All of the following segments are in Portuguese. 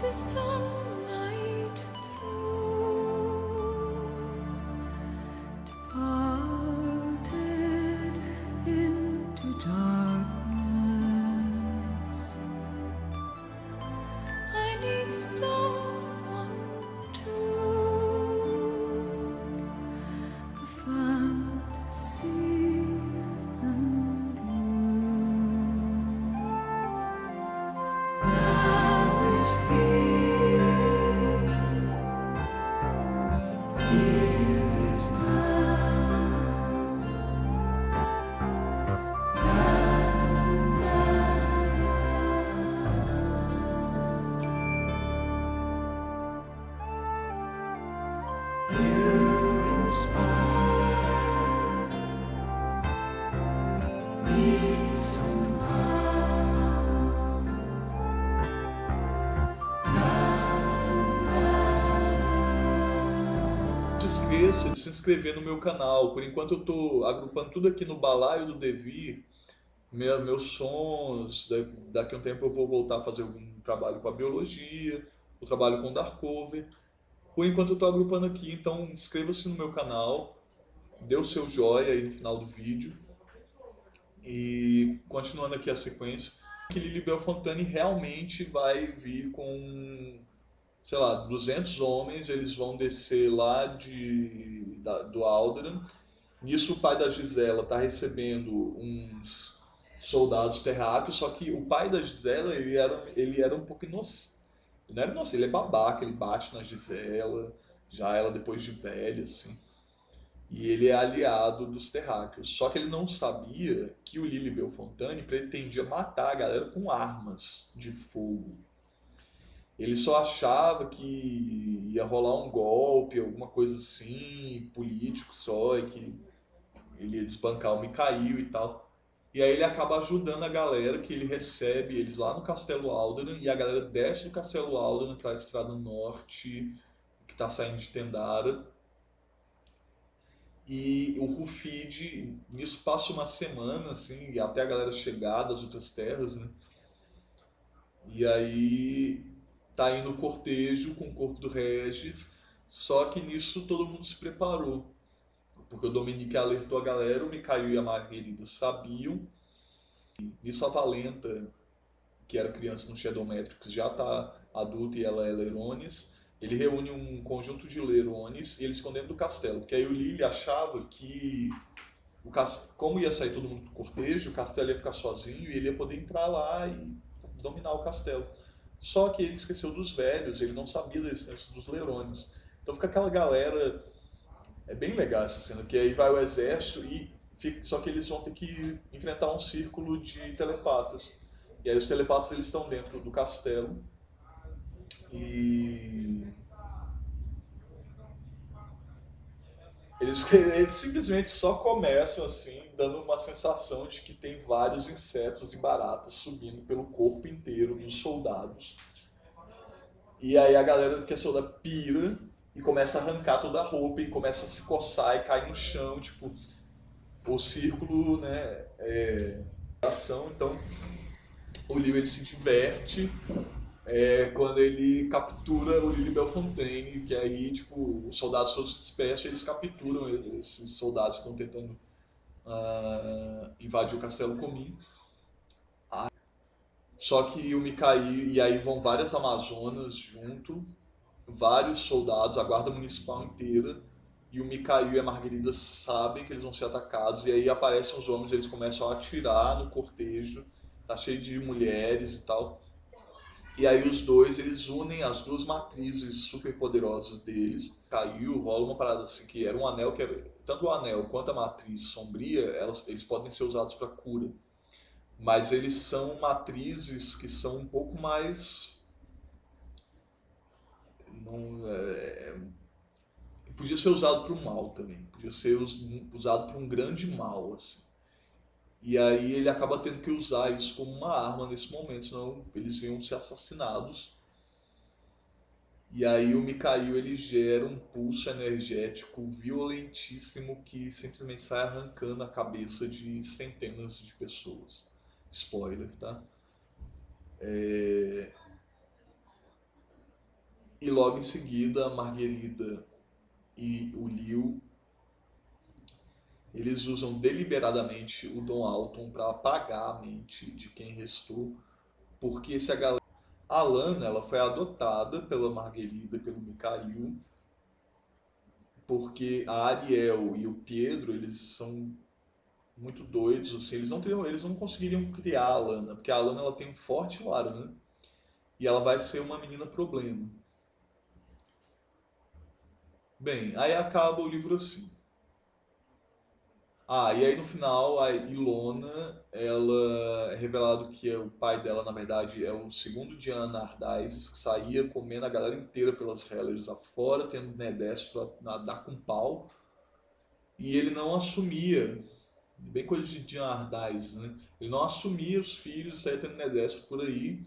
the sunlight through, departed into darkness. I need someone to the fantasy and you. Now is here is now. You inspire me somehow. Não se esqueça de se inscrever no meu canal. Por enquanto eu estou agrupando tudo aqui no balaio do Devi, meus sons. Daqui a um tempo eu vou voltar a fazer algum trabalho com a biologia, o trabalho com Darkover. Por enquanto eu estou agrupando aqui, então inscreva-se no meu canal, dê o seu joinha aí no final do vídeo. E continuando aqui a sequência, que Lily Belfontaine realmente vai vir com, sei lá, 200 homens, eles vão descer lá do Alderaan. Nisso o pai da Gisela está recebendo uns soldados terráqueos, só que o pai da Gisela, ele era um pouco inocente. Não era inocente, ele é babaca, ele bate na Gisela, já ela depois de velha, assim. E ele é aliado dos terráqueos. Só que ele não sabia que o Lily Belfontaine pretendia matar a galera com armas de fogo. Ele só achava que ia rolar um golpe, alguma coisa assim, político só, e que ele ia desbancar o Mikhail e tal. E aí ele acaba ajudando a galera, que ele recebe eles lá no Castelo Alderaan, e a galera desce do Castelo Alderaan para a Estrada Norte, que está saindo de Tendara. E o Rufid, nisso passa uma semana, assim, e até a galera chegar das outras terras, né? E aí tá indo o cortejo com o corpo do Regis, só que nisso todo mundo se preparou. Porque o Dominique alertou a galera, o Mikhail e a Margarida sabiam. Nisso a Valenta, que era criança no Shadow Matrix, já tá adulta e ela é Lerones. Ele reúne um conjunto de Lerones e eles ficam dentro do castelo. Porque aí o Lily achava que, como ia sair todo mundo pro cortejo, o castelo ia ficar sozinho e ele ia poder entrar lá e dominar o castelo. Só que ele esqueceu dos velhos, ele não sabia da existência dos Lerones. Então fica aquela galera. É bem legal essa cena, que aí vai o exército só que eles vão ter que enfrentar um círculo de telepatas. E aí os telepatas eles estão dentro do castelo e eles simplesmente só começam assim, dando uma sensação de que tem vários insetos e baratas subindo pelo corpo inteiro dos soldados. E aí a galera que é soldada pira e começa a arrancar toda a roupa e começa a se coçar e cair no chão, tipo, o círculo, né, ação. Então o Leo ele se diverte quando ele captura o Lily Belfontaine, que aí, tipo, os soldados todos se dispersam e eles capturam esses soldados que estão tentando invadir o Castelo Comim. Só que o Mikhail, e aí vão várias Amazonas junto, vários soldados, a guarda municipal inteira, e o Mikhail e a Margarida sabem que eles vão ser atacados, e aí aparecem os homens, eles começam a atirar no cortejo, tá cheio de mulheres e tal. E aí os dois, eles unem as duas matrizes super poderosas deles. Caiu, rola uma parada assim, que era um anel que era... Tanto o anel quanto a matriz sombria, eles podem ser usados para cura. Mas eles são matrizes que são um pouco mais... Não, podia ser usado para o mal também. Podia ser usado para um grande mal, assim. E aí ele acaba tendo que usar isso como uma arma nesse momento, senão eles iam ser assassinados. E aí o Mikhail ele gera um pulso energético violentíssimo que simplesmente sai arrancando a cabeça de centenas de pessoas. Spoiler, tá? E logo em seguida, a Marguerida e o Liu, eles usam deliberadamente o Dom Alton para apagar a mente de quem restou, porque se a galera... A Lana, ela foi adotada pela Marguerida e pelo Mikhail, porque a Ariel e o Pedro, eles são muito doidos, assim, eles não conseguiriam criar a Lana, porque a Lana ela tem um forte Laran e ela vai ser uma menina problema. Bem, aí acaba o livro assim. E aí no final a Ilona, ela é revelado que o pai dela, na verdade, é o segundo Diana Ardaises, que saía comendo a galera inteira pelas Hellers afora, tendo Nedestro pra nadar com pau, e ele não assumia, bem coisa de Diana Ardaises, né? Ele não assumia os filhos, saía tendo Nedestro por aí,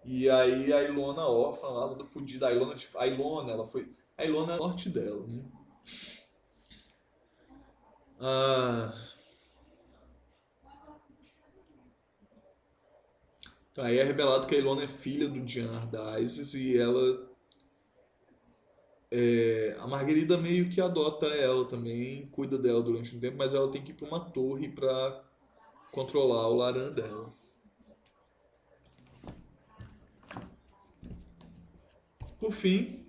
e aí a Ilona órfã lá, toda fodida, a Ilona é a sorte dela, né? Ah, Tá, aí é revelado que a Ilona é filha do Jean Ardaises e ela. A Margarida meio que adota ela também, cuida dela durante um tempo, mas ela tem que ir pra uma torre pra controlar o Laran dela. Por fim,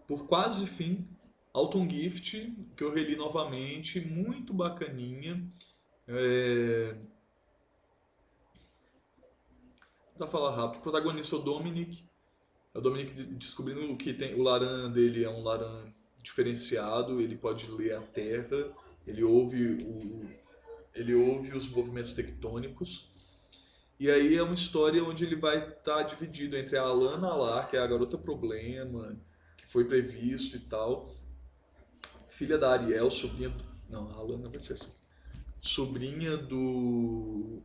por quase fim, Alton Gift, que eu reli novamente, muito bacaninha. É... Pra falar rápido, o protagonista é o Dominic. É o Dominic descobrindo que o Laran dele é um Laran diferenciado, ele pode ler a Terra, ele ouve, ele ouve os movimentos tectônicos. E aí é uma história onde ele vai estar dividido entre a Alana Alar, que é a garota problema, que foi previsto e tal, filha da Ariel, sobrinha do... Não, a Alana vai ser assim. Sobrinha do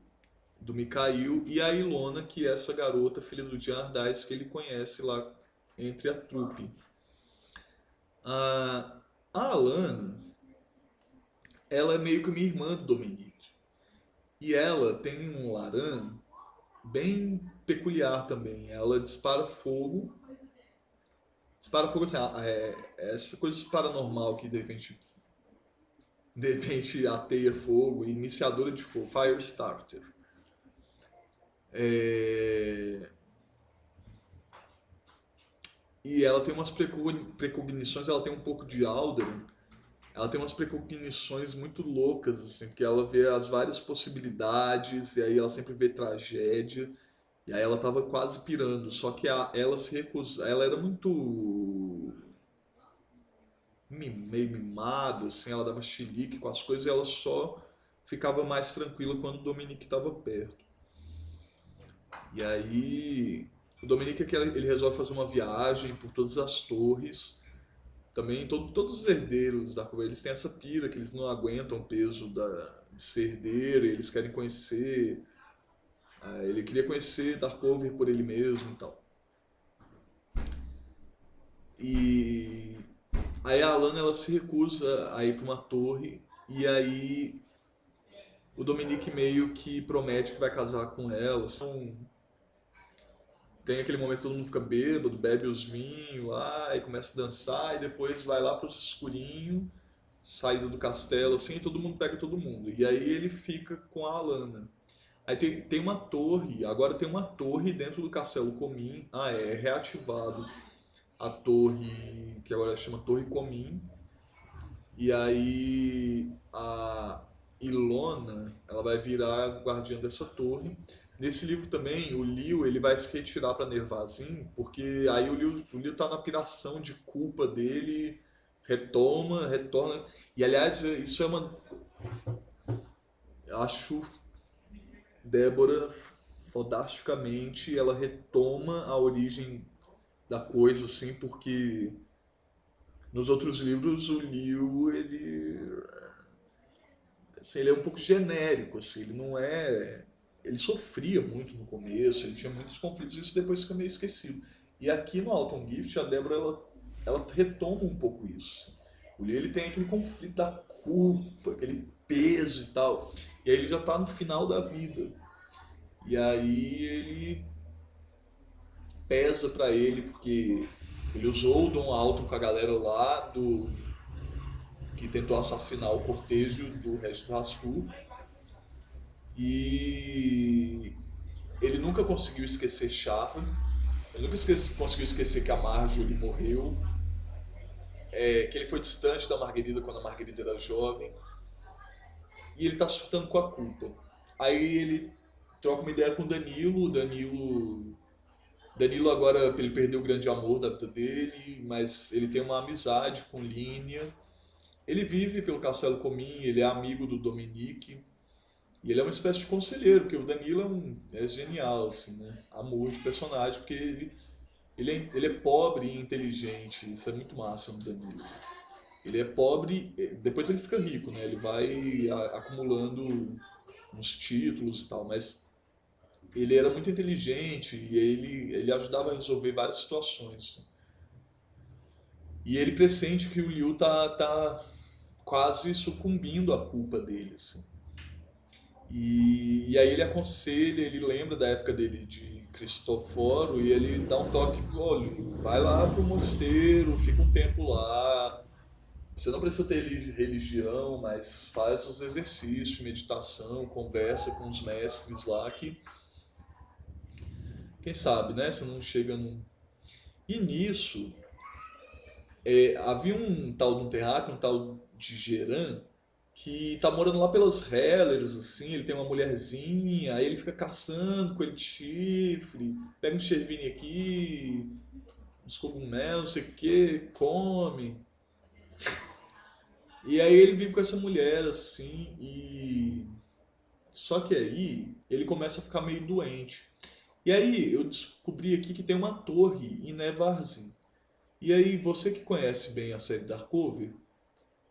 Mikhail, e a Ilona, que é essa garota, filha do Jean Ardais, que ele conhece lá entre a trupe. A Alana, ela é meio que uma irmã do Dominique. E ela tem um Laran bem peculiar também. Ela dispara fogo. Dispara fogo assim, essa coisa paranormal que de repente ateia fogo, iniciadora de fogo, fire starter. É, E ela tem umas precognições, ela tem um pouco de Alderan, ela tem umas precognições muito loucas, assim, que ela vê as várias possibilidades, e aí ela sempre vê tragédia, e aí ela tava quase pirando, só que ela se recusa, ela era muito meio mimada, assim, ela dava chilique com as coisas, e ela só ficava mais tranquila quando o Dominique estava perto. E aí o Dominique é que ele resolve fazer uma viagem por todas as torres. Também todos os herdeiros da Coreia, eles têm essa pira que eles não aguentam o peso de ser herdeiro, eles querem conhecer. Ele queria conhecer Darkover por ele mesmo e tal. E aí a Alana ela se recusa a ir para uma torre e aí o Dominique meio que promete que vai casar com ela. Tem aquele momento que todo mundo fica bêbado, bebe os vinhos lá, e começa a dançar, e depois vai lá para os escurinhos, saída do castelo, assim, e todo mundo pega todo mundo. E aí ele fica com a Alana. Aí tem uma torre, agora tem uma torre dentro do castelo Comin. É reativado a torre, que agora chama Torre Comin. E aí a Ilona, ela vai virar guardiã dessa torre. Nesse livro também, o Liu ele vai se retirar para Nervazin, porque aí o Liu tá na piração de culpa dele, retorna. E aliás, isso é uma. Acho Débora fodasticamente, ela retoma a origem da coisa, assim, porque nos outros livros o Liu ele é um pouco genérico, assim, ele não é. Ele sofria muito no começo, ele tinha muitos conflitos, isso depois fica meio esquecido. E aqui no Alton Gift, a Débora ela retoma um pouco isso. O Lee ele tem aquele conflito da culpa, aquele peso e tal. E aí ele já está no final da vida. E aí ele pesa pra ele, porque ele usou o Dom Alton com a galera lá do que tentou assassinar o cortejo do Regis Rasputin. E ele nunca conseguiu esquecer Charra, ele nunca conseguiu esquecer que a Marjorie morreu, que ele foi distante da Margarida quando a Margarida era jovem, e ele tá surtando com a culpa. Aí ele troca uma ideia com o Danilo, Danilo agora ele perdeu o grande amor da vida dele, mas ele tem uma amizade com Línia. Ele vive pelo Castelo Comim, ele é amigo do Dominique, e ele é uma espécie de conselheiro, porque o Danilo é genial, assim, né? Amor de personagem, porque ele é pobre e inteligente, isso é muito massa no Danilo. Assim. Ele é pobre, depois ele fica rico, né? Ele vai acumulando uns títulos e tal, mas ele era muito inteligente e ele ajudava a resolver várias situações. Assim. E ele pressente que o Liu tá quase sucumbindo à culpa dele. Assim. E aí ele aconselha, ele lembra da época dele de Cristoforo e ele dá um toque, olha, vai lá pro mosteiro, fica um tempo lá. Você não precisa ter religião, mas faz os exercícios, meditação, conversa com os mestres lá que, quem sabe, né? Você não chega num... E nisso, havia um tal de um terráqueo, um tal de Geran, que tá morando lá pelos Hellers, assim, ele tem uma mulherzinha, aí ele fica caçando com ele de chifre, pega um chervini aqui, uns cogumelos, não sei o que, come. E aí ele vive com essa mulher, assim, e... Só que aí ele começa a ficar meio doente. E aí eu descobri aqui que tem uma torre em Nevarzim. E aí, você que conhece bem a série Darkover,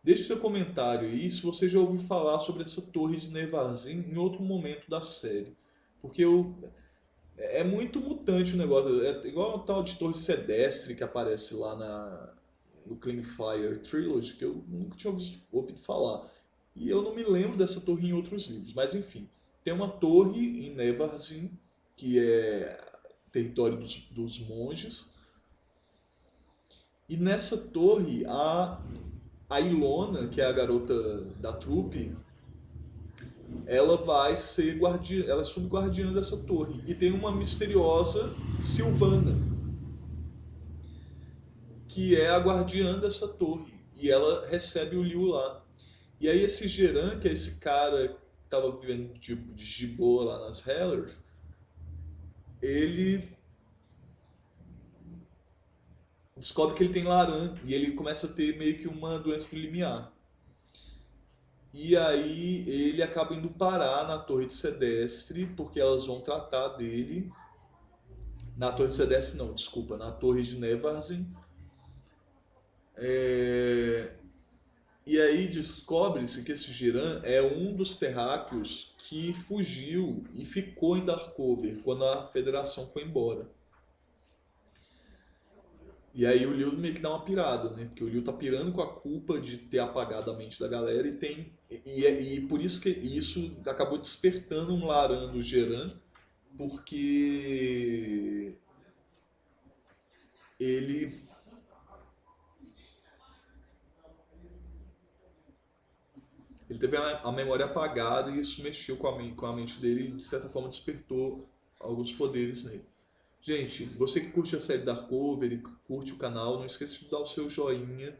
deixe seu comentário aí se você já ouviu falar sobre essa torre de Nevarzim em outro momento da série. Porque é muito mutante o negócio. É igual a tal de Torre Sedestre que aparece lá no Clean Fire Trilogy, que eu nunca tinha ouvido falar. E eu não me lembro dessa torre em outros livros. Mas enfim, tem uma torre em Nevarzim, que é território dos monges. E nessa torre, a Ilona, que é a garota da trupe, ela vai ser guardiã, ela é subguardiã dessa torre. E tem uma misteriosa Silvana, que é a guardiã dessa torre. E ela recebe o Liu lá. E aí esse Geran, que é esse cara que estava vivendo tipo de gibô lá nas Hellers, ele descobre que ele tem laranja e ele começa a ter meio que uma doença de limiar. E aí ele acaba indo parar na Torre de Sedestre, porque elas vão tratar dele. Na Torre de Sedestre não, desculpa, na Torre de Nevarzim. E aí descobre-se que esse Giran é um dos terráqueos que fugiu e ficou em Darkover quando a Federação foi embora. E aí o Liu meio que dá uma pirada, né? Porque o Liu tá pirando com a culpa de ter apagado a mente da galera e por isso que isso acabou despertando um Laran no Geran, porque ele ele teve a memória apagada e isso mexeu com a mente dele e de certa forma despertou alguns poderes nele. Gente, você que curte a série Darkover e curte o canal, não esqueça de dar o seu joinha